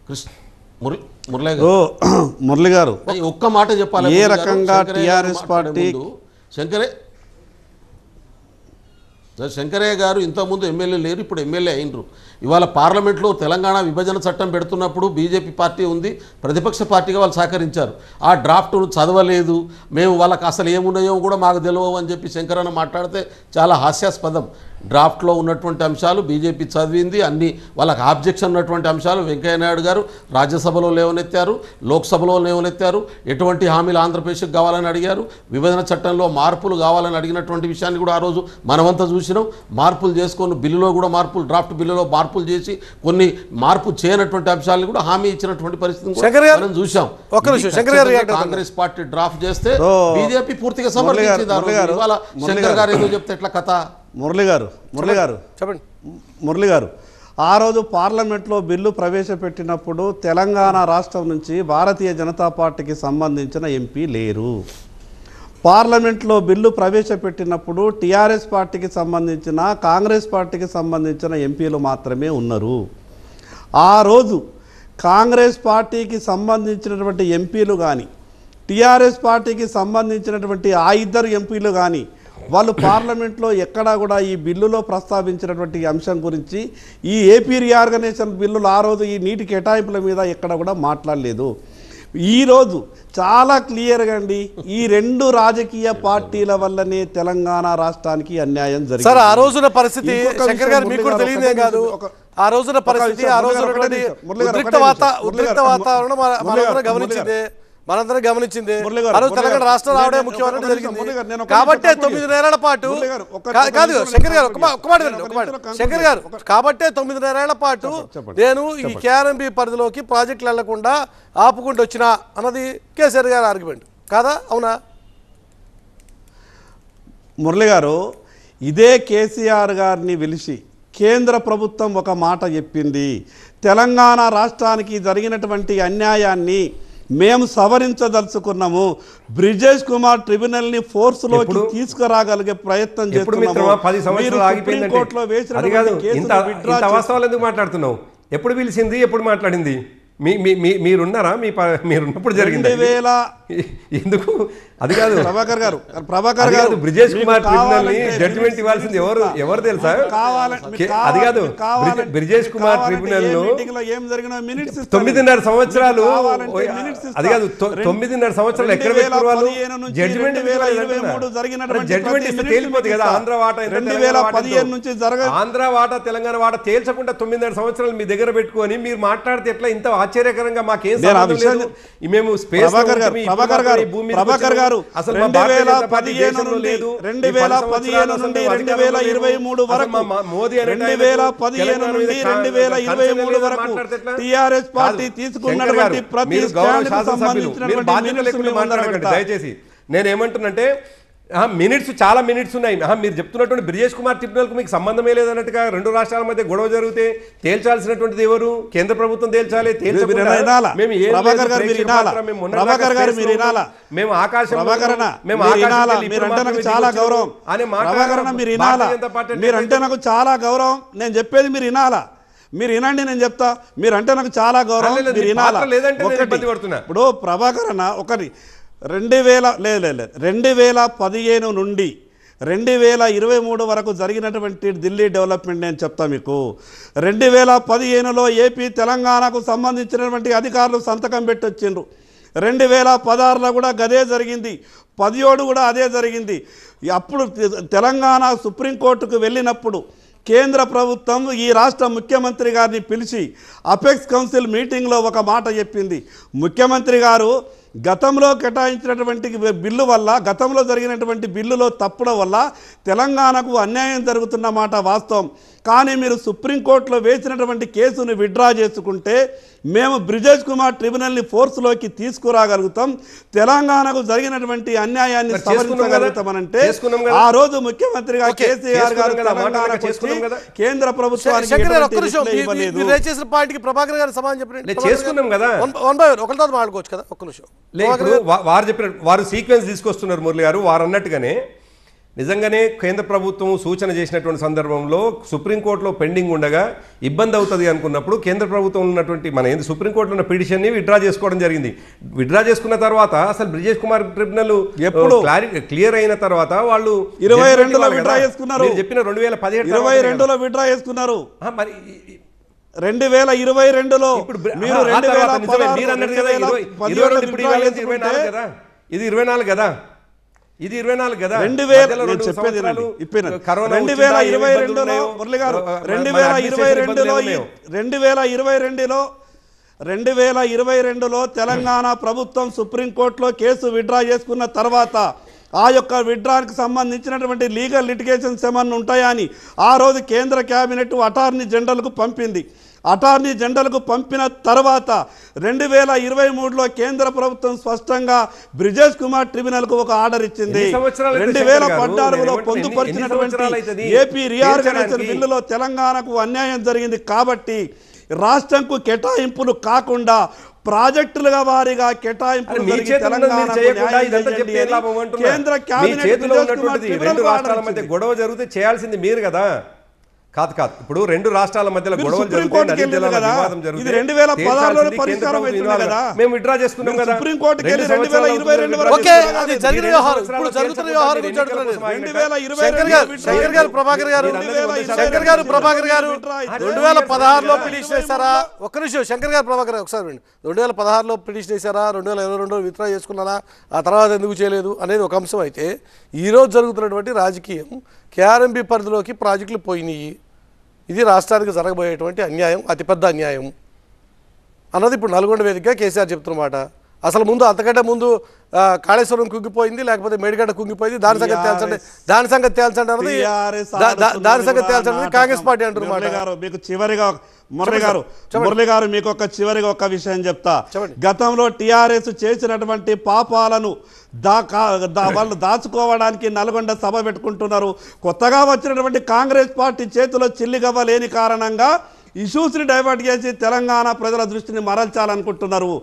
కృష్ణ మురళి గారు ఒక్క మాట చెప్పాలి. ఏ రకంగా టీఆర్ఎస్ పార్టీ శంకరయ్య గారు ఇంతకుముందు ఎమ్మెల్యే లేరు, ఇప్పుడు ఎమ్మెల్యే అయినరు. ఇవాళ పార్లమెంట్లో తెలంగాణ విభజన చట్టం పెడుతున్నప్పుడు బీజేపీ పార్టీ ఉంది, ప్రతిపక్ష పార్టీగా వాళ్ళు సహకరించారు. ఆ డ్రాఫ్ట్ను చదవలేదు, మేము వాళ్ళకి అసలు ఏమున్నాయో కూడా మాకు తెలియవు అని చెప్పి శంకరన్న మాట్లాడితే చాలా హాస్యాస్పదం. డ్రాఫ్ట్లో ఉన్నటువంటి అంశాలు బీజేపీ చదివింది, అన్ని వాళ్ళకి ఆబ్జెక్షన్ ఉన్నటువంటి అంశాలు వెంకయ్యనాయుడు గారు రాజ్యసభలో లేవనెత్తారు, లోక్సభలో లేవనెత్తారు. ఎటువంటి హామీలు ఆంధ్రప్రదేశ్కి కావాలని అడిగారు, విభజన చట్టంలో మార్పులు కావాలని అడిగినటువంటి విషయాన్ని కూడా ఆ రోజు మనమంతా చూసినాం. మార్పులు చేసుకొని బిల్లులో కూడా మార్పులు, డ్రాఫ్ట్ బిల్లులో మార్పులు చేసి కొన్ని మార్పు చేయనటువంటి అంశాలను కూడా హామీ ఇచ్చినటువంటి పరిస్థితిని మనం చూసాం. కాంగ్రెస్ పార్టీ డ్రాఫ్ట్ చేస్తే బీజేపీ పూర్తిగా సమర్థించింది. ఇవాళ శంకర్ గారు ఏదో చెప్తే ఎట్లా కథ? మురళి గారు ఆ రోజు పార్లమెంట్లో బిల్లు ప్రవేశపెట్టినప్పుడు తెలంగాణ రాష్ట్రం నుంచి భారతీయ జనతా పార్టీకి సంబంధించిన ఎంపీ లేరు. పార్లమెంట్లో బిల్లు ప్రవేశపెట్టినప్పుడు టీఆర్ఎస్ పార్టీకి సంబంధించిన, కాంగ్రెస్ పార్టీకి సంబంధించిన ఎంపీలు మాత్రమే ఉన్నారు. ఆ రోజు కాంగ్రెస్ పార్టీకి సంబంధించినటువంటి ఎంపీలు కానీ, టీఆర్ఎస్ పార్టీకి సంబంధించినటువంటి ఆ ఇద్దరు ఎంపీలు కానీ వాళ్ళు పార్లమెంట్లో ఎక్కడా కూడా ఈ బిల్లులో ప్రస్తావించినటువంటి అంశం గురించి, ఈ ఏపీ రీఆర్గనైజేషన్ బిల్లులు ఆ రోజు ఈ నీటి కేటాయింపుల మీద ఎక్కడ కూడా మాట్లాడలేదు. ఈరోజు చాలా క్లియర్గా అండి, ఈ రెండు రాజకీయ పార్టీల వల్లనే తెలంగాణ రాష్ట్రానికి అన్యాయం జరిగింది. సార్, ఆ రోజున పరిస్థితి శంకర్ గారు మీకు కూడా తెలియదే కాదు. ఆ రోజున పరిస్థితి, ఆ రోజున ఉద్రిక్త వాతావరణం మనందరం గమనించిందే. తెలంగాణ రాష్ట్రం రావడం ముఖ్యమైనది జరిగింది. కాబట్టి 9 నెలల పాటు కాదు శంకర్ గారు, శంకర్ గారు, కాబట్టి 9 నెలల పాటు నేను ఈ కేఆర్ఎంబీ పరిధిలోకి ప్రాజెక్టులు వెళ్లకుండా ఆపుకుంటూ వచ్చిన అన్నది కేసీఆర్ గారి ఆర్గ్యుమెంట్ కాదా? అవునా? మురళి గారు, ఇదే కేసీఆర్ గారిని పిలిచి కేంద్ర ప్రభుత్వం ఒక మాట చెప్పింది, తెలంగాణ రాష్ట్రానికి జరిగినటువంటి అన్యాయాన్ని మేము సవరించదలుచుకున్నాము, బ్రిజేష్ కుమార్ ట్రిబ్యునల్ని ఫోర్స్లోకి తీసుకురాగలిగే ప్రయత్నం మాట్లాడుతున్నావు. ఎప్పుడు పిలిచింది, ఎప్పుడు మాట్లాడింది? మీరున్నారా? మీరున్నప్పుడు జరిగింది ఎందుకు? అది కాదు ప్రభాకర్ గారు, బ్రిజేష్ కుమార్ ట్రిబ్యునల్ ని జడ్జిమెంట్ ఇవ్వాల్సింది ఎవరు తెలుసా? అది కాదు, బ్రిజేష్ కుమార్ ట్రిబ్యునల్ ను 9.5 సంవత్సరాలు, అది కాదు 9.5 సంవత్సరాలు ఎక్కడ పెట్టుకున్నారు వాళ్ళు? జడ్జిమెంట్ జడ్జిమెంట్ ఇస్తే తేలిపోతుంది కదా. ఆంధ్ర వాటా 2015 నుంచి ఆంధ్ర వాటా తెలంగాణ వాటా తేల్చకుండా 9.5 సంవత్సరాలు మీ దగ్గర పెట్టుకొని మీరు మాట్లాడితే ఎట్లా? ఇంత ఆశ్చర్యకరంగా మాకేం మేము స్పేస్ ప్రభాకర్ గారు అసలు 2015 నుండి 2023 వరకు, 2015 నుండి 2023 వరకు టీఆర్ఎస్ పార్టీ తీసుకున్నటువంటి ప్రతి స్టాండ్ కు సంబంధించినటువంటి దయచేసి నేనేమంటున్నంటే మినిట్స్, చాలా మినిట్స్ ఉన్నాయి. మీరు చెప్తున్నటువంటి బ్రిజేష్ కుమార్ ట్రిబ్యునల్కు మీకు సంబంధమే లేదన్నట్టుగా రెండు రాష్ట్రాల మధ్య గొడవ జరిగితే తేల్చాల్సినటువంటిది ఎవరు? కేంద్ర ప్రభుత్వం తేల్చాలి. మేము ఆకాశం చాలా గౌరవం మీరంటే నాకు చాలా గౌరవం. నేను చెప్పేది మీరు వినాలా, మీరు వినండి, నేను చెప్తా. మీరంటే నాకు చాలా గౌరవం, మీరు వినాలా. ఇప్పుడు ప్రభాకర్ అన్న ఒకటి 2015 నుండి 2023 వరకు జరిగినటువంటి ఢిల్లీ డెవలప్మెంట్ నేను చెప్తా మీకు. 2015లో ఏపీ తెలంగాణకు సంబంధించినటువంటి అధికారులు సంతకం పెట్టి వచ్చిండ్రు. 2016లో కూడా అదే జరిగింది, 17 కూడా అదే జరిగింది. అప్పుడు తెలంగాణ సుప్రీంకోర్టుకు వెళ్ళినప్పుడు కేంద్ర ప్రభుత్వం ఈ రాష్ట్ర ముఖ్యమంత్రి గారిని పిలిచి అపెక్స్ కౌన్సిల్ మీటింగ్లో ఒక మాట చెప్పింది. ముఖ్యమంత్రి గారు గతంలో కేటాయించినటువంటి బిల్లు వల్ల, గతంలో జరిగినటువంటి బిల్లులో తప్పుల వల్ల తెలంగాణకు అన్యాయం జరుగుతున్న మాట వాస్తవం. కానీ మీరు సుప్రీంకోర్టులో వేసినటువంటి కేసును విత్డ్రా చేసుకుంటే మేము బ్రిజేష్ కుమార్ ట్రిబ్యునల్ని ఫోర్స్లోకి తీసుకురాగలుగుతాం, తెలంగాణకు జరిగినటువంటి అన్యాయాన్ని సవరించగలుగుతామనంటే ఆ రోజు ముఖ్యమంత్రిగా కేసీఆర్ గారు కేంద్ర ప్రభుత్వానికి ప్రభాకర్ గారు సమాధానం చేసుకున్నాం కదా. ఒకరితో మాట్లాడుకోవచ్చు కదా. ఒక్క నిమిషం, వారు చెప్పిన వారు సీక్వెన్స్ తీసుకొస్తున్నారు మురళి గారు. వారు అన్నట్టుగానే నిజంగానే కేంద్ర ప్రభుత్వం సూచన చేసినటువంటి సందర్భంలో సుప్రీంకోర్టులో పెండింగ్ ఉండగా ఇబ్బంది అవుతుంది అనుకున్నప్పుడు కేంద్ర ప్రభుత్వం ఉన్నటువంటి మన సుప్రీంకోర్టులో ఉన్న పిటిషన్ని విత్డ్రా చేసుకోవడం జరిగింది. విత్డ్రా చేసుకున్న తర్వాత అసలు బ్రిజేష్ కుమార్ ట్రిబ్యునల్ ఎప్పుడు క్లియర్ అయిన తర్వాత వాళ్ళు 22లో విత్డ్రా చేసుకున్నారు. చెప్పిన 2017 22లో విత్డ్రా చేసుకున్నారు. మరి 2022లో మీరు 2016 మీరు అన్నది కదా 22 ఇప్పుడు 24 కదా, ఇది 24 కదా, ఇది 24 కదా. 2022లో మురళి గారు 2022లో తెలంగాణ ప్రభుత్వం సుప్రీంకోర్టులో కేసు విత్డ్రా చేసుకున్న తర్వాత ఆ యొక్క విత్డ్రాకి సంబంధించినటువంటి లీగల్ లిటిగేషన్స్ ఏమన్నా ఉంటాయా అని ఆ రోజు కేంద్ర కేబినెట్ అటార్నీ జనరల్కు పంపింది. అటార్నీ జనరల్కు పంపిన తర్వాత 2023లో కేంద్ర ప్రభుత్వం స్పష్టంగా బ్రిజేష్ కుమార్ ట్రిబ్యునల్కు ఒక ఆర్డర్ ఇచ్చింది. 2014లో పొందుపరిచినటువంటి ఏపీ రీఆర్గనైజేషన్ బిల్లులో తెలంగాణకు అన్యాయం జరిగింది కాబట్టి రాష్ట్రంకు కేటాయింపులు కాకుండా ప్రాజెక్టులుగా వారిగా కేటాయింపులు కేంద్ర కేబినెట్ గొడవ జరిగితే చేయాల్సింది మీరు కదా. కాదు ఇప్పుడు రెండు రాష్ట్రాల మధ్యలో గొడవలు మేము విత్డ్రా చేసుకున్నాం కదా. ప్రభాకర్ గారు 2016లో పిటిషన్ వేశారా? ఒక్క నిమిషం శంకర్ గారు, ప్రభాకర్ ఒకసారి 2016లో పిటిషన్ వేశారా, 2022లో విత్డ్రా చేసుకున్నారా, ఆ తర్వాత ఎందుకు చేయలేదు అనేది ఒక అంశం అయితే, ఈరోజు జరుగుతున్నటువంటి రాజకీయం కేఆర్ఎంబి పరిధిలోకి ప్రాజెక్టులు పోయినాయి, ఇది రాష్ట్రానికి జరగబోయేటువంటి అన్యాయం, అతిపెద్ద అన్యాయం అన్నది ఇప్పుడు నల్గొండ వేదికగా కేసీఆర్ చెప్తున్నమాట. అసలు ముందు అంతకంటే ముందు కాళేశ్వరం కుంగిపోయింది, లేకపోతే మేడిగడ్డ కుంగిపోయింది, దాని సంగతి తేల్చండి అన్నది కాంగ్రెస్ పార్టీ అంటున్నారు. మీకు చివరిగా మురళి గారు మీకు చివరిగా ఒక విషయం చెప్తా. గతంలో టిఆర్ఎస్ చేసినటువంటి పాపాలను వాళ్ళు దాచుకోవడానికి నల్గొండ సభ పెట్టుకుంటున్నారు. కొత్తగా వచ్చినటువంటి కాంగ్రెస్ పార్టీ చేతిలో చిల్లిగవ్వ లేని కారణంగా ఇష్యూస్ని డైవర్ట్ చేసి తెలంగాణ ప్రజల దృష్టిని మరల్చాలనుకుంటున్నారు.